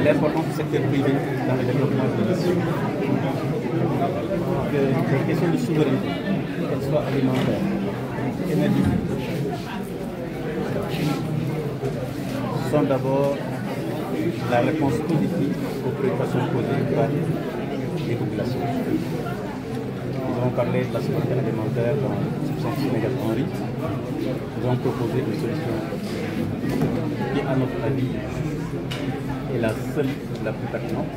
l'importance du secteur privé dans le développement de la nation. Que les questions de souveraineté, qu'elles soient alimentaires, énergétiques, sont d'abord la réponse positive aux préoccupations posées par les populations. Nous avons parlé de la souveraineté alimentaire dans la substance Sénégal Henri. Nous avons proposé une solution qui, à notre avis, est la seule, la plus pertinente.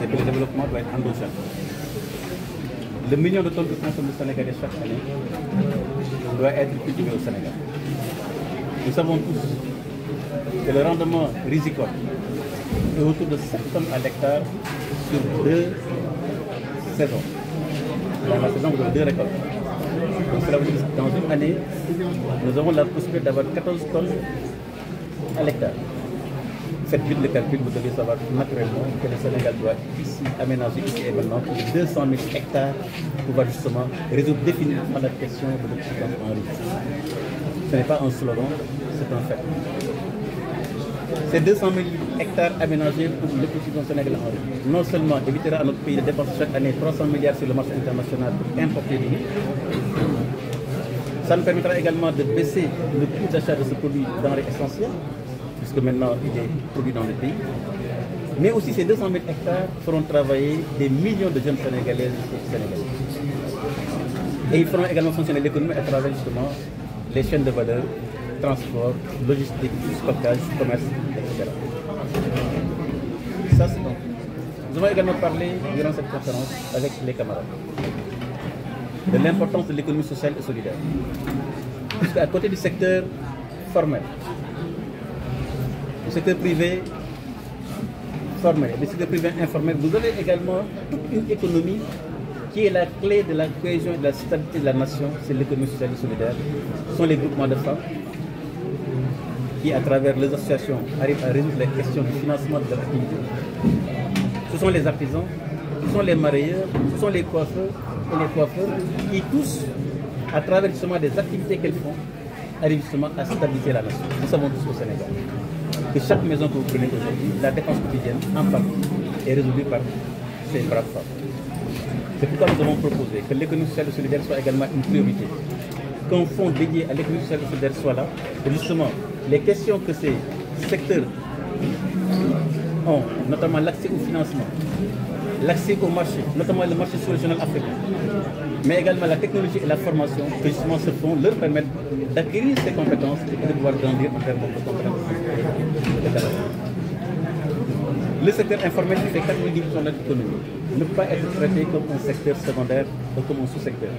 C'est que le développement doit être endogène. Le million de tonnes que consomme le Sénégalais chaque année doit être cultivé au Sénégal. Nous savons tous que le rendement risicole est autour de 7 tonnes à l'hectare sur 2 saisons. Dans la saison, vous avez 2 récoltes. Donc cela veut dire que dans une année, nous avons la possibilité d'avoir 14 tonnes à l'hectare. Faites vite le calcul, vous devez savoir naturellement que le Sénégal doit ici aménager ici et maintenant plus de 200 000 hectares pour pouvoir justement résoudre définitivement la question de l'autosuffisance en riz. Ce n'est pas un slogan, c'est un fait. Ces 200 000 hectares aménagés pour l'autosuffisance sénégalaise en riz non seulement évitera à notre pays de dépenser chaque année 300 milliards sur le marché international pour importer du riz, ça nous permettra également de baisser le coût d'achat de ce produit denrée essentiel, puisque maintenant il est produit dans le pays. Mais aussi ces 200 000 hectares feront travailler des millions de jeunes Sénégalaises et Sénégalais. Et ils feront également fonctionner l'économie à travers justement les chaînes de valeur, transport, logistique, stockage, commerce, etc. Ça, c'est donc. Nous avons également parlé durant cette conférence avec les camarades de l'importance de l'économie sociale et solidaire. Puisqu'à côté du secteur formel, du secteur privé formel et du secteur privé informel, vous avez également toute une économie qui est la clé de la cohésion et de la stabilité de la nation, c'est l'économie sociale et solidaire. Ce sont les groupements de femmes qui, à travers les associations, arrivent à résoudre les questions du financement de leur activité. Ce sont les artisans, ce sont les marailleurs, ce sont les coiffeurs et les coiffeurs qui tous, à travers justement des activités qu'elles font, arrivent justement à stabiliser la nation. Nous savons tous au Sénégal que chaque maison que vous prenez aujourd'hui, la dépense quotidienne, en partie, est résolue par ces braves femmes. C'est pourquoi nous avons proposé que l'économie sociale et solidaire soit également une priorité, qu'un fonds dédié à l'économie sociale et solidaire soit là, et justement, les questions que ces secteurs ont, notamment l'accès au financement, l'accès au marché, notamment le marché sous-régional africain, mais également la technologie et la formation, que justement ce fonds leur permettent d'acquérir ces compétences et de pouvoir grandir en termes de compétences. Le secteur informel qui fait 90% de l'économie ne peut pas être traité comme un secteur secondaire ou comme un sous-secteur.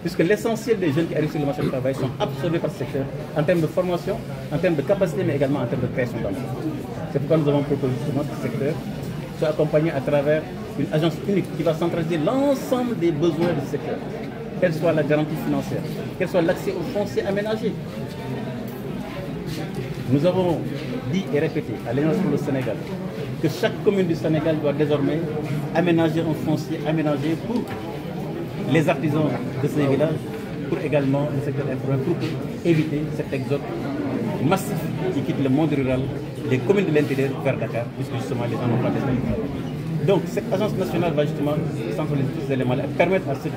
Puisque l'essentiel des jeunes qui arrivent sur le marché du travail sont absorbés par ce secteur en termes de formation, en termes de capacité, mais également en termes de création d'emplois. C'est pourquoi nous avons proposé justement que ce secteur soit accompagné à travers une agence unique qui va centraliser l'ensemble des besoins du secteur, quelle soit la garantie financière, quel soit l'accès au foncier aménagé. Nous avons dit et répété à l'Alliance pour le Sénégal que chaque commune du Sénégal doit désormais aménager un foncier aménagé pour les artisans de ces villages, pour également le secteur informel, pour éviter cet exode massif qui quitte le monde rural, des communes de l'intérieur vers Dakar, puisque justement les gens n'ont pas d'espace. Donc cette agence nationale va justement centraliser tous ces éléments et permettre à ce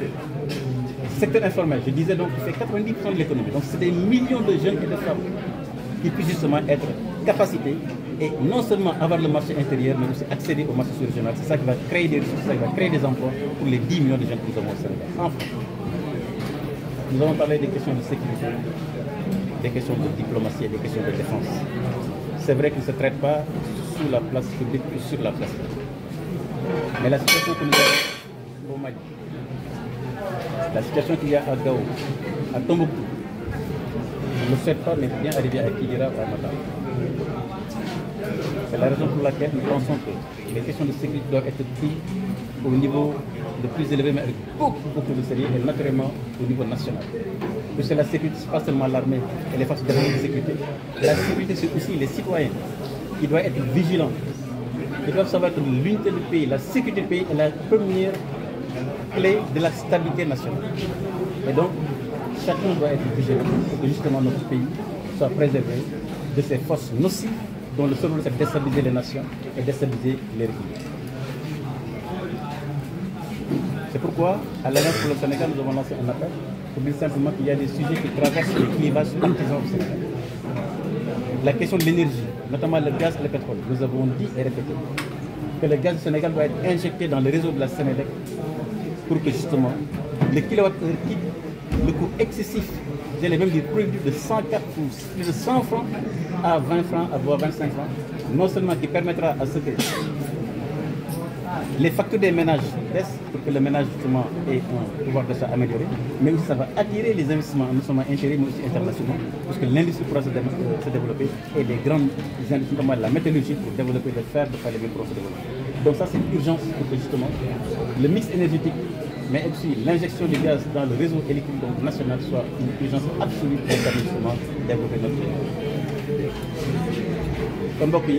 secteur informel, je disais donc, qui fait 90% de l'économie, donc c'est des millions de jeunes et de femmes qui puissent justement être capacités et non seulement avoir le marché intérieur, mais aussi accéder au marché sous-régional. C'est ça qui va créer des ressources, ça qui va créer des emplois pour les 10 millions de jeunes que nous avons au Sénégal. Enfin, nous avons parlé des questions de sécurité, des questions de diplomatie et des questions de défense. C'est vrai qu'ils ne se traitent pas sous la place publique ou sur la place publique. Mais la situation que nous avons au Mali, la situation qu'il y a à Gao, à Tombouctou, on ne le souhaite pas, mais bien arriver à Kidira ou à Matam. C'est la raison pour laquelle nous pensons que les questions de sécurité doivent être prises au niveau le plus élevé, mais avec beaucoup de sérieux, et naturellement au niveau national. Puisque la sécurité, ce n'est pas seulement l'armée et les forces de sécurité. La sécurité, c'est aussi les citoyens qui doivent être vigilants. Ils doivent savoir que l'unité du pays, la sécurité du pays est la première clé de la stabilité nationale. Et donc, chacun doit être vigilant pour que justement notre pays soit préservé de ces forces nocives dont le seul rôle c'est de déstabiliser les nations et déstabiliser les républiques. C'est pourquoi, à l'Alliance pour le Sénégal, nous avons lancé un appel pour dire simplement qu'il y a des sujets qui traversent les clivages partisans au Sénégal. La question de l'énergie, notamment le gaz et le pétrole, nous avons dit et répété que le gaz du Sénégal doit être injecté dans le réseau de la Sénélec pour que justement le kilowattheure quitte le coût excessif, j'allais même dire produit de 104 ou plus de 100 francs à 20 francs, à voire 25 francs, non seulement qui permettra à ce que les factures des ménages baissent pour que le ménage justement ait un pouvoir d'achat amélioré, mais aussi ça va attirer les investissements non seulement intérieurs mais aussi internationaux, parce que l'industrie pourra se développer et les grandes industries, notamment la métallurgie pour développer le fer, de faire les mêmes pour se développer. Donc ça c'est une urgence pour que justement le mix énergétique, mais aussi l'injection du gaz dans le réseau électrique national soit une urgence absolue pour justement développer notre pays. Comme beaucoup,